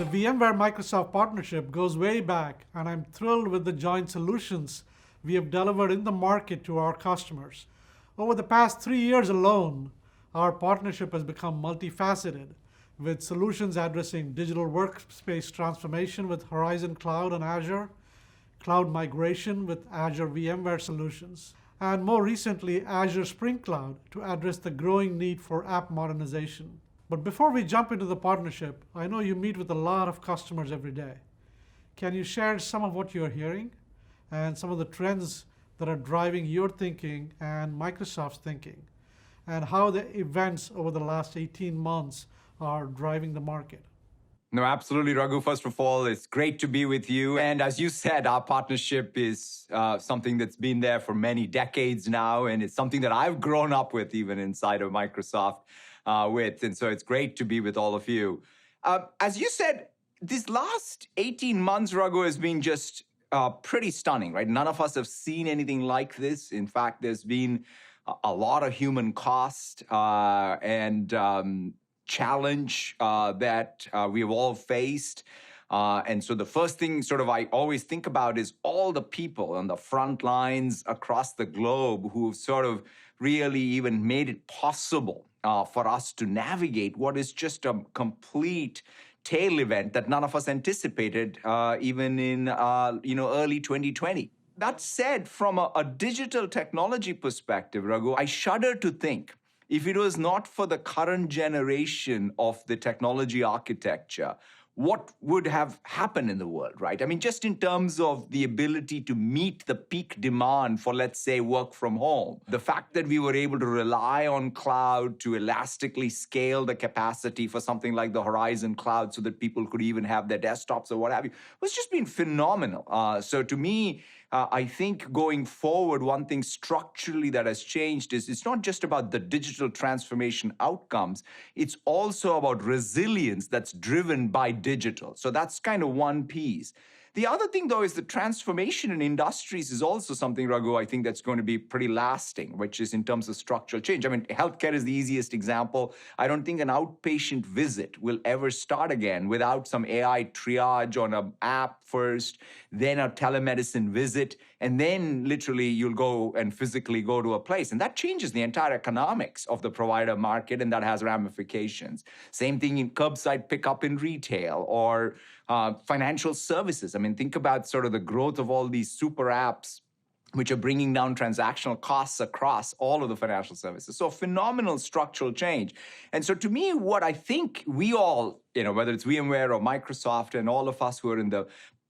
The VMware Microsoft partnership goes way back, and I'm thrilled with the joint solutions we have delivered in the market to our customers. Over the past 3 years alone, our partnership has become multifaceted, with solutions addressing digital workspace transformation with Horizon Cloud and Azure, cloud migration with Azure VMware Solutions, and more recently, Azure Spring Cloud to address the growing need for app modernization. But before we jump into the partnership, I know you meet with a lot of customers every day. Can you share some of what you're hearing and some of the trends that are driving your thinking and Microsoft's thinking, and how the events over the last 18 months are driving the market? No, absolutely, Raghu. First of all, it's great to be with you. And as you said, our partnership is something that's been there for many decades now, and it's something that I've grown up with even inside of Microsoft with. And so it's great to be with all of you. As you said, this last 18 months, Raghu, has been just pretty stunning, right? None of us have seen anything like this. In fact, there's been a lot of human cost and challenge that we've all faced. And so the first thing sort of I always think about is all the people on the front lines across the globe who've sort of really even made it possible for us to navigate what is just a complete tail event that none of us anticipated even in early 2020. That said, from a digital technology perspective, Raghu, I shudder to think if it was not for the current generation of the technology architecture, what would have happened in the world, right? I mean, just in terms of the ability to meet the peak demand for, let's say, work from home. The fact that we were able to rely on cloud to elastically scale the capacity for something like the Horizon Cloud so that people could even have their desktops or what have you, was just been phenomenal. So to me, I think going forward, one thing structurally that has changed is it's not just about the digital transformation outcomes, it's also about resilience that's driven by digital. So that's kind of one piece. The other thing, though, is the transformation in industries is also something, Raghu, I think that's going to be pretty lasting, which is in terms of structural change. I mean, healthcare is the easiest example. I don't think an outpatient visit will ever start again without some AI triage on an app first, then a telemedicine visit, and then literally you'll go and physically go to a place. And that changes the entire economics of the provider market, and that has ramifications. Same thing in curbside pickup in retail or financial services. I mean, think about sort of the growth of all these super apps which are bringing down transactional costs across all of the financial services. So phenomenal structural change. And so to me, what I think we all, whether it's VMware or Microsoft and all of us who are in the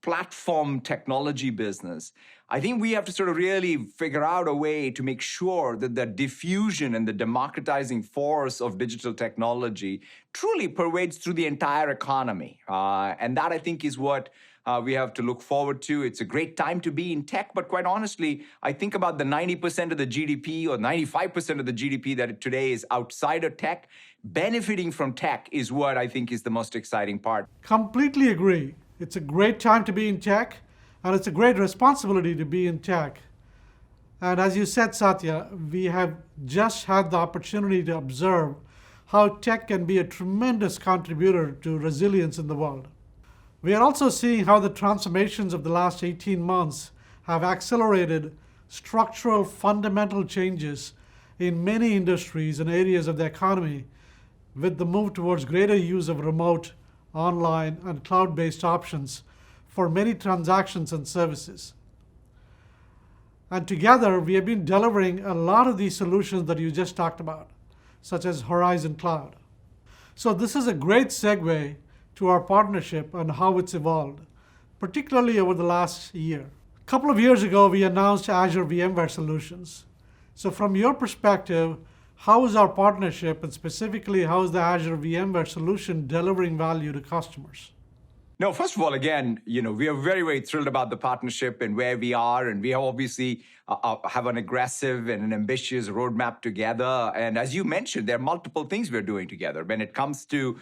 platform technology business, I think we have to sort of really figure out a way to make sure that the diffusion and the democratizing force of digital technology truly pervades through the entire economy. And that, I think, is what we have to look forward to. It's a great time to be in tech, but quite honestly, I think about the 90% of the GDP or 95% of the GDP that today is outside of tech. Benefiting from tech is what I think is the most exciting part. Completely agree. It's a great time to be in tech, and it's a great responsibility to be in tech. And as you said, Satya, we have just had the opportunity to observe how tech can be a tremendous contributor to resilience in the world. We are also seeing how the transformations of the last 18 months have accelerated structural fundamental changes in many industries and areas of the economy with the move towards greater use of remote, online, and cloud-based options for many transactions and services. And together, we have been delivering a lot of these solutions that you just talked about, such as Horizon Cloud. So this is a great segue to our partnership and how it's evolved, particularly over the last year. A couple of years ago, we announced Azure VMware Solutions. So from your perspective, how is our partnership, and specifically, how is the Azure VMware Solution delivering value to customers? No, first of all, again, we are very, very thrilled about the partnership and where we are. And we obviously have an aggressive and an ambitious roadmap together. And as you mentioned, there are multiple things we're doing together. When it comes to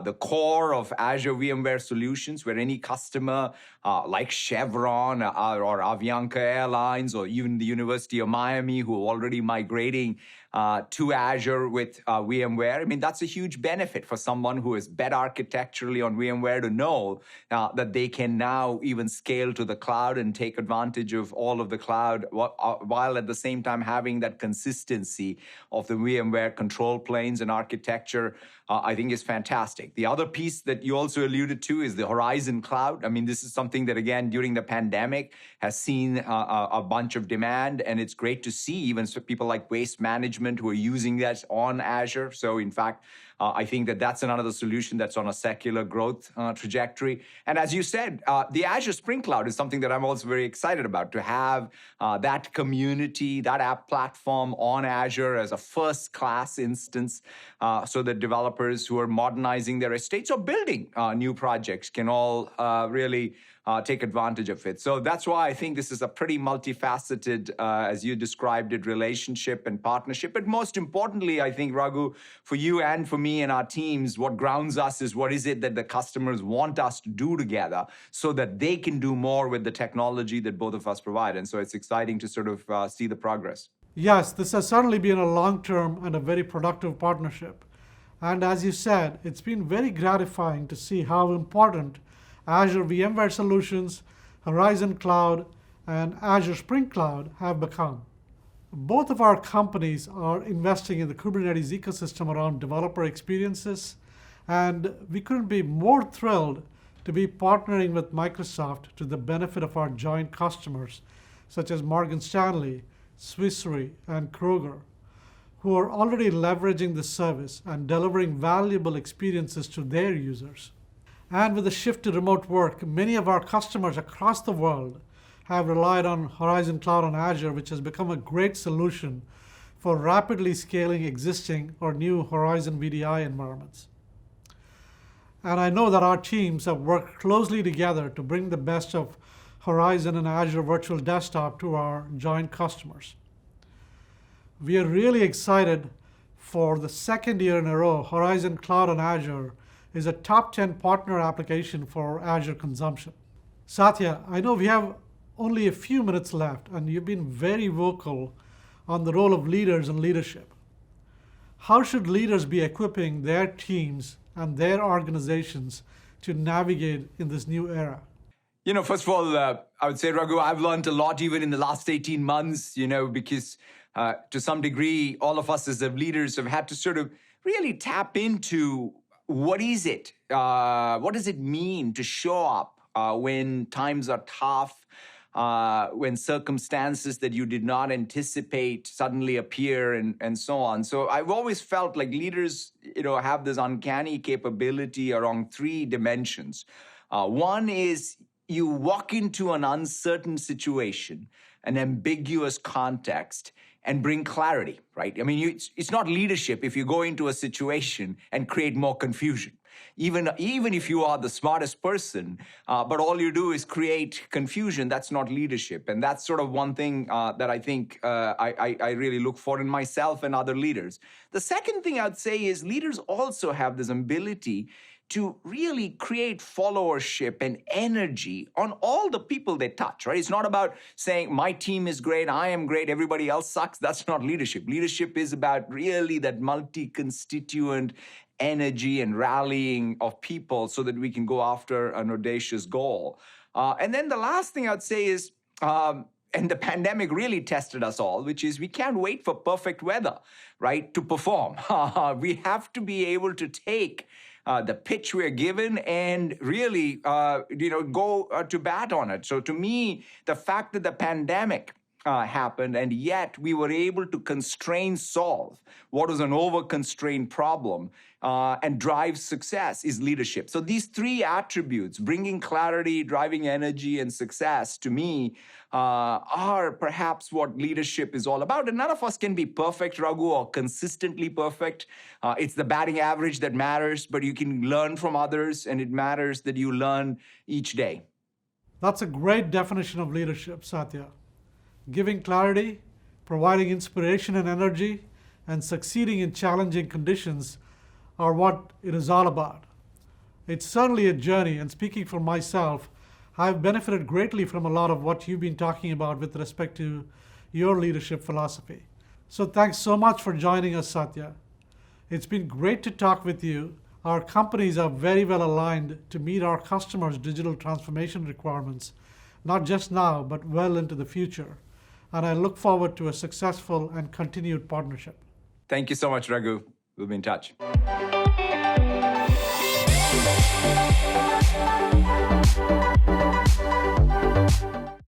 the core of Azure VMware Solutions, where any customer like Chevron or Avianca Airlines or even the University of Miami who are already migrating to Azure with VMware. I mean, that's a huge benefit for someone who is bet architecturally on VMware to know that they can now even scale to the cloud and take advantage of all of the cloud while at the same time having that consistency of the VMware control planes and architecture. I think is fantastic. The other piece that you also alluded to is the Horizon Cloud. I mean, this is something that, again, during the pandemic has seen a bunch of demand, and it's great to see even people like waste management who are using that on Azure. So, in fact, I think that that's another solution that's on a secular growth trajectory. And as you said, the Azure Spring Cloud is something that I'm also very excited about, to have that community, that app platform on Azure as a first-class instance so that developers who are modernizing their estates or building new projects can all really take advantage of it. So that's why I think this is a pretty multifaceted, as you described it, relationship and partnership. But most importantly, I think, Raghu, for you and for me and our teams, what grounds us is what is it that the customers want us to do together so that they can do more with the technology that both of us provide. And so it's exciting to sort of see the progress. Yes, this has certainly been a long-term and a very productive partnership. And as you said, it's been very gratifying to see how important Azure VMware Solutions, Horizon Cloud, and Azure Spring Cloud have become. Both of our companies are investing in the Kubernetes ecosystem around developer experiences, and we couldn't be more thrilled to be partnering with Microsoft to the benefit of our joint customers, such as Morgan Stanley, Swiss Re, and Kroger, who are already leveraging the service and delivering valuable experiences to their users. And with the shift to remote work, many of our customers across the world have relied on Horizon Cloud on Azure, which has become a great solution for rapidly scaling existing or new Horizon VDI environments. And I know that our teams have worked closely together to bring the best of Horizon and Azure Virtual Desktop to our joint customers. We are really excited for the second year in a row. Horizon Cloud on Azure is a top 10 partner application for Azure consumption. Satya, I know we have only a few minutes left, and you've been very vocal on the role of leaders and leadership. How should leaders be equipping their teams and their organizations to navigate in this new era? You know, first of all, I would say, Raghu, I've learned a lot even in the last 18 months, because to some degree, all of us as the leaders have had to sort of really tap into what is it? What does it mean to show up when times are tough, when circumstances that you did not anticipate suddenly appear and so on. So I've always felt like leaders, have this uncanny capability around three dimensions. One is you walk into an uncertain situation, an ambiguous context, and bring clarity, right? I mean, it's not leadership if you go into a situation and create more confusion. Even if you are the smartest person, but all you do is create confusion, that's not leadership. And that's sort of one thing that I think I really look for in myself and other leaders. The second thing I'd say is leaders also have this ability to really create followership and energy on all the people they touch, right? It's not about saying, my team is great, I am great, everybody else sucks. That's not leadership. Leadership is about really that multi-constituent energy and rallying of people so that we can go after an audacious goal. And then the last thing I'd say is, and the pandemic really tested us all, which is we can't wait for perfect weather, right, to perform. We have to be able to take the pitch we're given and really, go to bat on it. So to me, the fact that the pandemic happened and yet we were able to constrain solve what was an over-constrained problem and drive success is leadership. So these three attributes, bringing clarity, driving energy, and success, to me, are perhaps what leadership is all about. And none of us can be perfect, Raghu, or consistently perfect. It's the batting average that matters, but you can learn from others, and it matters that you learn each day. That's a great definition of leadership, Satya. Giving clarity, providing inspiration and energy, and succeeding in challenging conditions are what it is all about. It's certainly a journey, and speaking for myself, I've benefited greatly from a lot of what you've been talking about with respect to your leadership philosophy. So thanks so much for joining us, Satya. It's been great to talk with you. Our companies are very well aligned to meet our customers' digital transformation requirements, not just now, but well into the future. And I look forward to a successful and continued partnership. Thank you so much, Raghu. We'll be in touch.